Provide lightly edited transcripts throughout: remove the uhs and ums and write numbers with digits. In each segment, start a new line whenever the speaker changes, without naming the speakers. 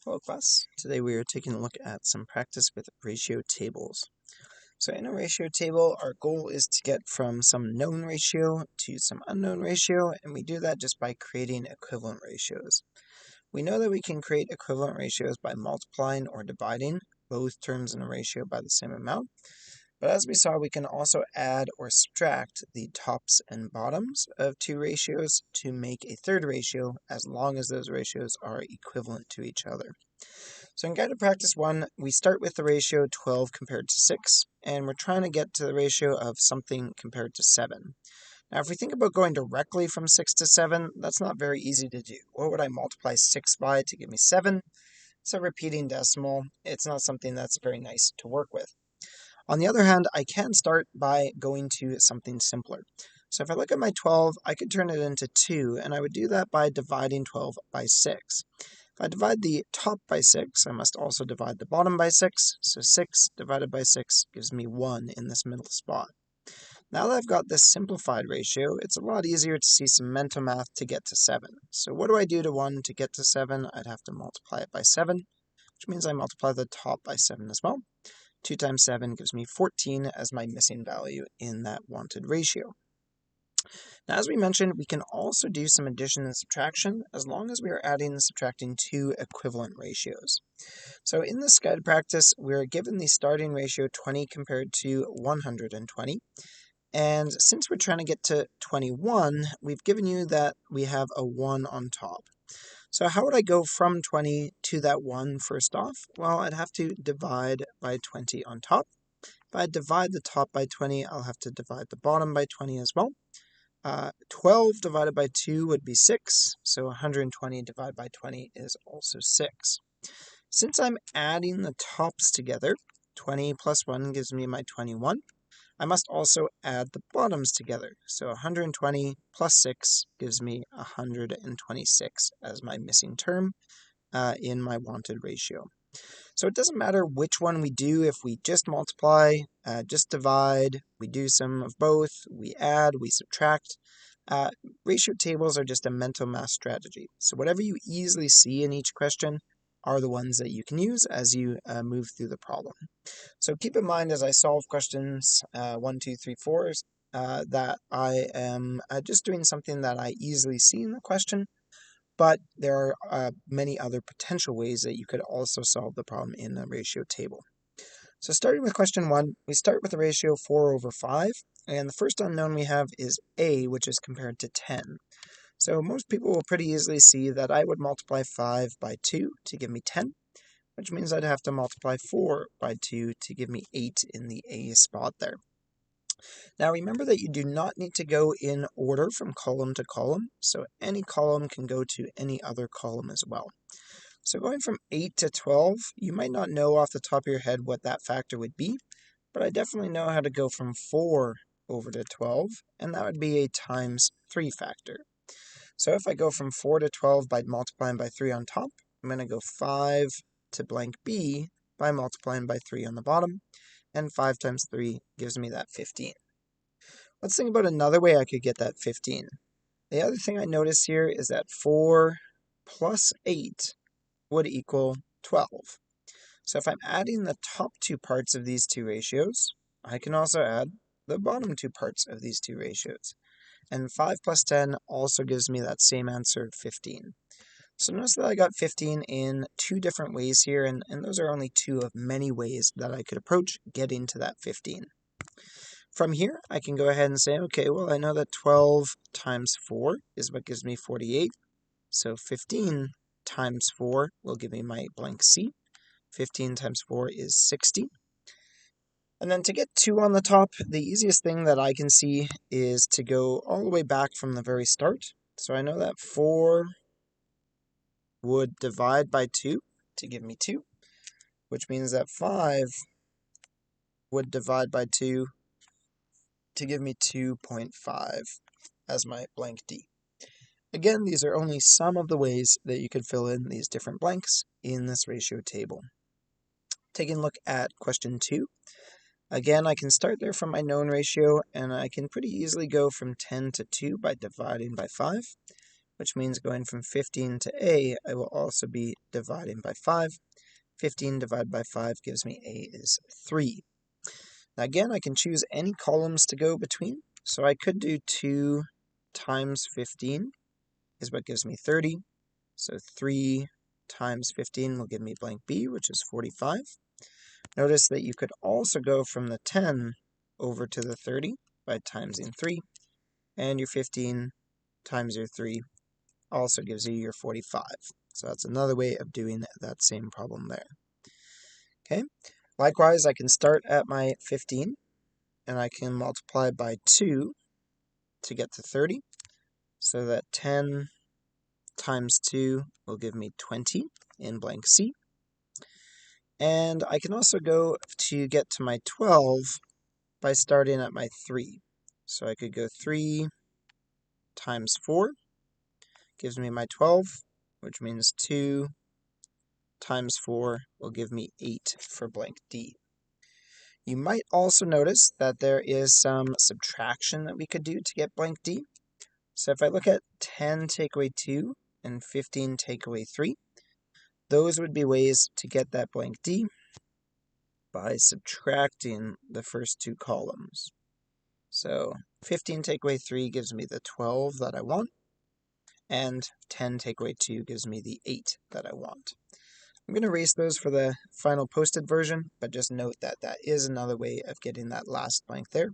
Hello class, today we are taking a look at some practice with ratio tables. So in a ratio table, our goal is to get from some known ratio to some unknown ratio, and we do that just by creating equivalent ratios. We know that we can create equivalent ratios by multiplying or dividing both terms in a ratio by the same amount. But as we saw, we can also add or subtract the tops and bottoms of two ratios to make a third ratio as long as those ratios are equivalent to each other. So in guided practice 1, we start with the ratio 12 compared to 6, and we're trying to get to the ratio of something compared to 7. Now, if we think about going directly from 6 to 7, that's not very easy to do. What would I multiply 6 by to give me 7? It's a repeating decimal. It's not something that's very nice to work with. On the other hand, I can start by going to something simpler. So if I look at my 12, I could turn it into 2, and I would do that by dividing 12 by 6. If I divide the top by 6, I must also divide the bottom by 6. So 6 divided by 6 gives me 1 in this middle spot. Now that I've got this simplified ratio, it's a lot easier to see some mental math to get to 7. So what do I do to 1 to get to 7? I'd have to multiply it by 7, which means I multiply the top by 7 as well. 2 times 7 gives me 14 as my missing value in that wanted ratio. Now, as we mentioned, we can also do some addition and subtraction as long as we are adding and subtracting two equivalent ratios. So in this guided practice, we're given the starting ratio 20 compared to 120. And since we're trying to get to 21, we've given you that we have a 1 on top. So how would I go from 20 to that 1 first off? Well, I'd have to divide by 20 on top. If I divide the top by 20, I'll have to divide the bottom by 20 as well. 12 divided by 2 would be 6, so 120 divided by 20 is also 6. Since I'm adding the tops together, 20 plus 1 gives me my 21. I must also add the bottoms together. So 120 plus 6 gives me 126 as my missing term in my wanted ratio. So it doesn't matter which one we do. If we just multiply, just divide, we do some of both, we add, we subtract. Ratio tables are just a mental math strategy. So whatever you easily see in each question are the ones that you can use as you move through the problem. So keep in mind as I solve questions 1, 2, 3, 4, that I am just doing something that I easily see in the question, but there are many other potential ways that you could also solve the problem in a ratio table. So starting with question 1, we start with the ratio 4 over 5, and the first unknown we have is a, which is compared to 10. So most people will pretty easily see that I would multiply 5 by 2 to give me 10, which means I'd have to multiply 4 by 2 to give me 8 in the A spot there. Now remember that you do not need to go in order from column to column, so any column can go to any other column as well. So going from 8 to 12, you might not know off the top of your head what that factor would be, but I definitely know how to go from 4 over to 12, and that would be a times 3 factor. So if I go from 4 to 12 by multiplying by 3 on top, I'm going to go 5 to blank b by multiplying by 3 on the bottom, and 5 times 3 gives me that 15. Let's think about another way I could get that 15. The other thing I notice here is that 4 plus 8 would equal 12. So if I'm adding the top two parts of these two ratios, I can also add the bottom two parts of these two ratios. And 5 plus 10 also gives me that same answer, 15. So notice that I got 15 in two different ways here, and those are only two of many ways that I could approach getting to that 15. From here, I can go ahead and say, okay, well, I know that 12 times 4 is what gives me 48. So 15 times 4 will give me my blank C. 15 times 4 is 60. And then to get 2 on the top, the easiest thing that I can see is to go all the way back from the very start. So I know that 4 would divide by 2 to give me 2, which means that 5 would divide by 2 to give me 2.5 as my blank D. Again, these are only some of the ways that you could fill in these different blanks in this ratio table. Taking a look at question 2. Again, I can start there from my known ratio, and I can pretty easily go from 10 to 2 by dividing by 5, which means going from 15 to A, I will also be dividing by 5. 15 divided by 5 gives me A is 3. Now again, I can choose any columns to go between. So I could do 2 times 15 is what gives me 30. So 3 times 15 will give me blank B, which is 45. Notice that you could also go from the 10 over to the 30 by timesing 3. And your 15 times your 3 also gives you your 45. So that's another way of doing that same problem there. Okay. Likewise, I can start at my 15, and I can multiply by 2 to get to 30. So that 10 times 2 will give me 20 in blank C. And I can also go to get to my 12 by starting at my 3. So I could go 3 times 4 gives me my 12, which means 2 times 4 will give me 8 for blank D. You might also notice that there is some subtraction that we could do to get blank D. So if I look at 10 take away 2 and 15 take away 3, those would be ways to get that blank D by subtracting the first two columns. So 15 take away 3 gives me the 12 that I want, and 10 take away 2 gives me the 8 that I want. I'm going to erase those for the final posted version, but just note that that is another way of getting that last blank there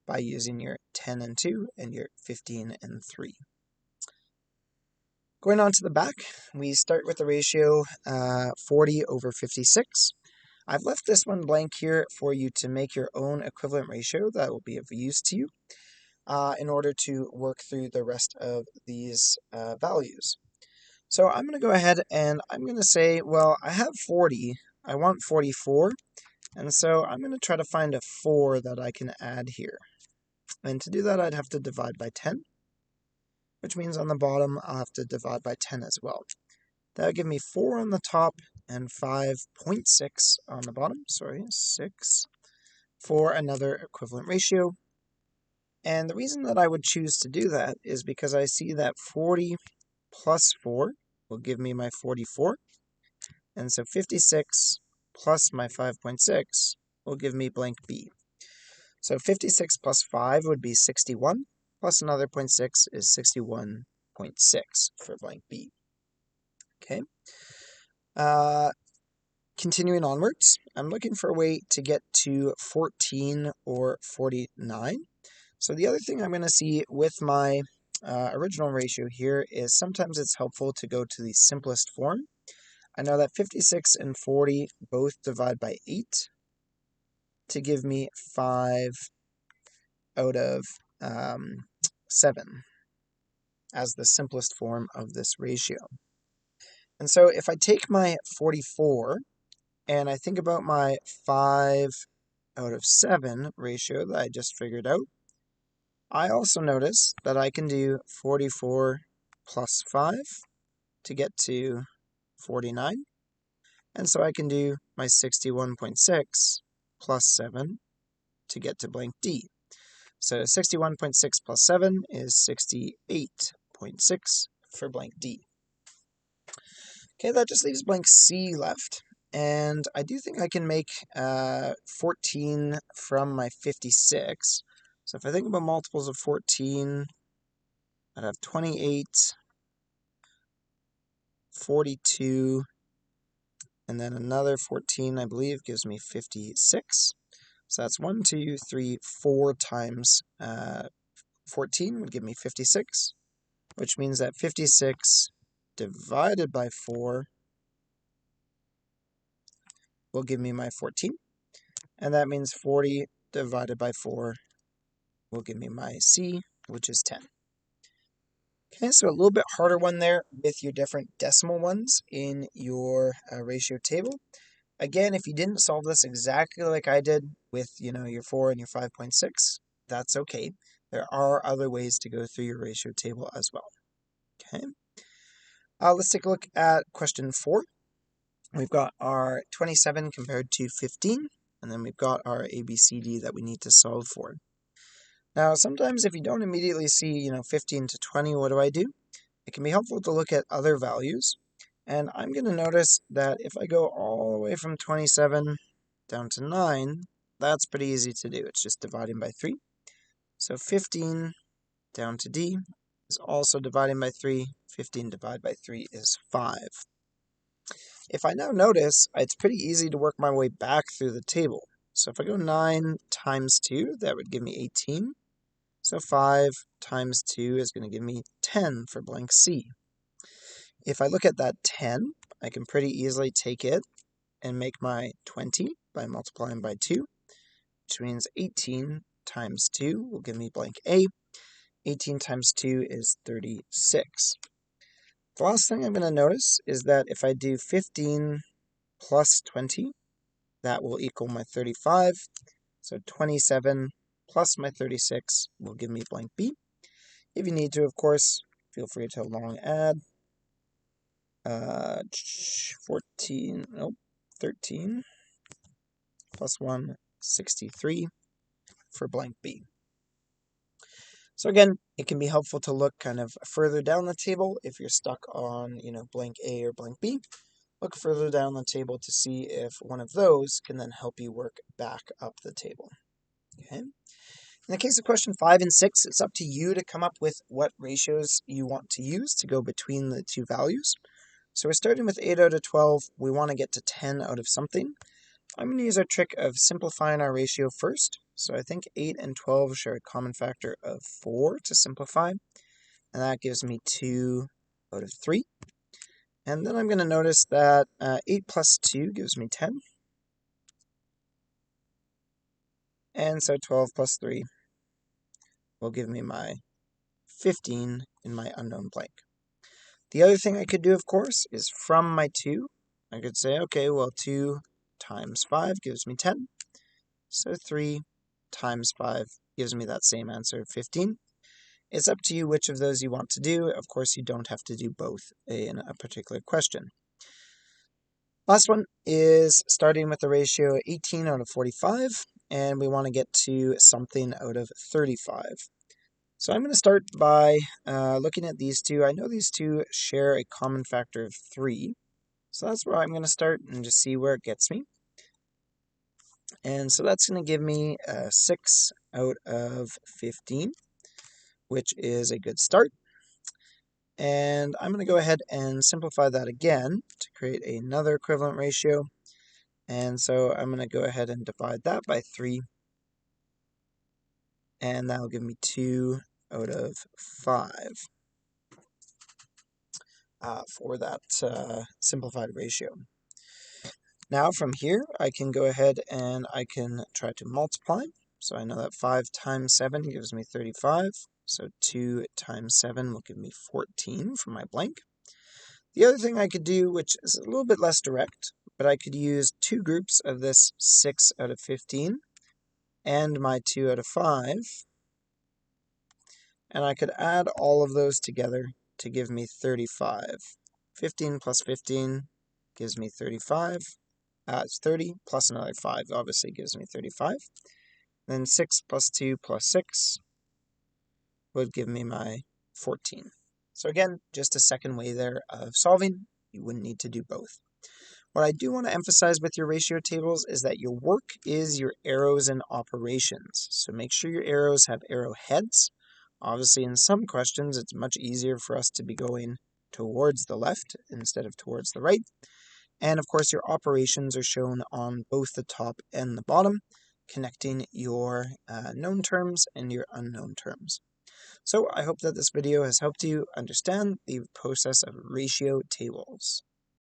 by using your 10 and 2 and your 15 and 3. Going on to the back, we start with the ratio 40 over 56. I've left this one blank here for you to make your own equivalent ratio that will be of use to you in order to work through the rest of these values. So I'm going to go ahead and I'm going to say, well, I have 40, I want 44, and so I'm going to try to find a 4 that I can add here. And to do that, I'd have to divide by 10, which means on the bottom, I'll have to divide by 10 as well. That would give me 4 on the top and 5.6 on the bottom, 6, for another equivalent ratio. And the reason that I would choose to do that is because I see that 40 plus 4 will give me my 44. And so 56 plus my 5.6 will give me blank B. So 56 plus 5 would be 61, plus another 0.6 is 61.6 for blank B. Okay. Continuing onwards, I'm looking for a way to get to 14 or 49. So the other thing I'm going to see with my original ratio here is sometimes it's helpful to go to the simplest form. I know that 56 and 40 both divide by 8 to give me 5 out of 7 as the simplest form of this ratio. And so if I take my 44 and I think about my 5 out of 7 ratio that I just figured out, I also notice that I can do 44 plus 5 to get to 49. And so I can do my 61.6 plus 7 to get to blank D. So 61.6 plus 7 is 68.6 for blank D. Okay, that just leaves blank C left. And I do think I can make 14 from my 56. So if I think about multiples of 14, I'd have 28, 42, and then another 14, I believe, gives me 56. So that's 1, 2, 3, 4 times 14 would give me 56, which means that 56 divided by 4 will give me my 14. And that means 40 divided by 4 will give me my C, which is 10. Okay, so a little bit harder one there with your different decimal ones in your ratio table. Again, if you didn't solve this exactly like I did with, your 4 and your 5.6, that's okay. There are other ways to go through your ratio table as well. Okay. Let's take a look at question 4. We've got our 27 compared to 15, and then we've got our ABCD that we need to solve for. Now, sometimes if you don't immediately see, 15 to 20, what do? it can be helpful to look at other values. And I'm going to notice that if I go all the way from 27 down to 9, that's pretty easy to do. It's just dividing by 3. So 15 down to D is also dividing by 3. 15 divided by 3 is 5. If I now notice, it's pretty easy to work my way back through the table. So if I go 9 times 2, that would give me 18. So 5 times 2 is going to give me 10 for blank C. If I look at that 10, I can pretty easily take it and make my 20 by multiplying by 2, which means 18 times 2 will give me blank A. 18 times 2 is 36. The last thing I'm going to notice is that if I do 15 plus 20, that will equal my 35. So 27 plus my 36 will give me blank B. If you need to, of course, feel free to long add. 13 plus 1, 63 for blank B. So again, it can be helpful to look kind of further down the table if you're stuck on, blank A or blank B. Look further down the table to see if one of those can then help you work back up the table. Okay. In the case of question 5 and 6, it's up to you to come up with what ratios you want to use to go between the two values. So we're starting with 8 out of 12. We want to get to 10 out of something. I'm going to use our trick of simplifying our ratio first. So I think 8 and 12 share a common factor of 4 to simplify. And that gives me 2 out of 3. And then I'm going to notice that 8 plus 2 gives me 10. And so 12 plus 3 will give me my 15 in my unknown blank. The other thing I could do, of course, is from my 2, I could say, okay, well, 2 times 5 gives me 10. So 3 times 5 gives me that same answer of 15. It's up to you which of those you want to do. Of course, you don't have to do both in a particular question. Last one is starting with the ratio 18 out of 45, and we want to get to something out of 35. So I'm going to start by looking at these two. I know these two share a common factor of 3, so that's where I'm going to start and just see where it gets me. And so that's going to give me 6 out of 15, which is a good start. And I'm going to go ahead and simplify that again to create another equivalent ratio. And so I'm going to go ahead and divide that by 3. And that'll give me 2 out of 5 for that simplified ratio. Now from here, I can go ahead and I can try to multiply. So I know that 5 times 7 gives me 35. So 2 times 7 will give me 14 for my blank. The other thing I could do, which is a little bit less direct, but I could use two groups of this 6 out of 15 and my 2 out of 5. And I could add all of those together to give me 35. 15 plus 15 gives me 35. It's 30 plus another 5 obviously gives me 35. Then 6 plus 2 plus 6 would give me my 14. So again, just a second way there of solving. You wouldn't need to do both. What I do want to emphasize with your ratio tables is that your work is your arrows and operations. So make sure your arrows have arrow heads. Obviously, in some questions, it's much easier for us to be going towards the left instead of towards the right. And of course, your operations are shown on both the top and the bottom, connecting your known terms and your unknown terms. So I hope that this video has helped you understand the process of ratio tables.